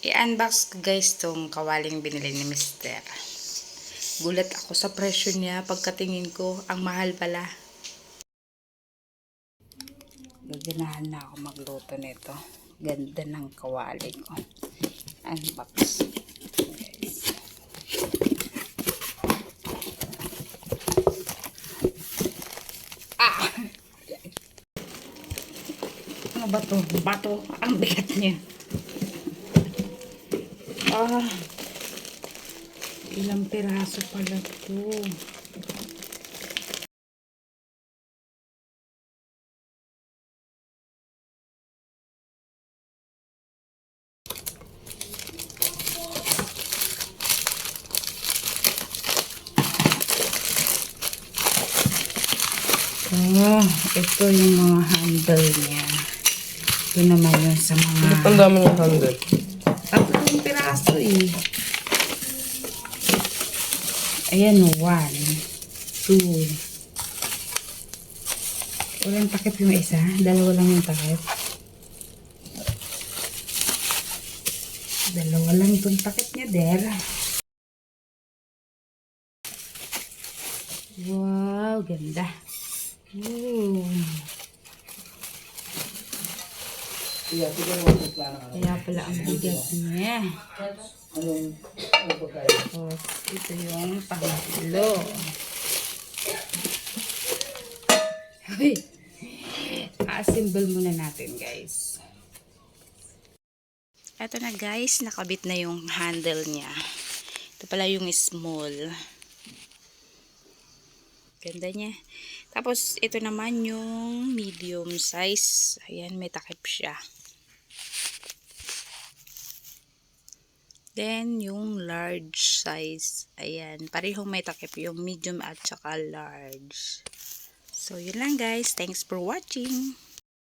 I-unbox ko guys tong kawaling binili ni Mister. Gulat ako sa presyo niya pagkatingin ko. Ang mahal pala. Gaganahan na ako magluto nito. Ganda ng kawali ko. Unbox. Guys. Ano ba to? Bato. Ang bigat niya. Ilang piraso pala to. Ito yung mga handle niya. Ito naman yun sa mga... Ang dami ng handle. Tatlong piraso eh. Ayan o, 1, 2. Walang takip yung isa. Dalawa lang yung takip. Dalawa lang itong takip niya, der. Wow, ganda. Kaya pala ang bigat niya. Ito yung pangatlo. Assemble muna natin guys. Ito na guys, nakabit na yung handle niya. Ito pala yung small. Ganda niya. Tapos ito naman yung medium size. Ayan, may takip siya. Then, yung large size. Ayan. Parehong may takip. Yung medium at saka large. So, yun lang guys. Thanks for watching.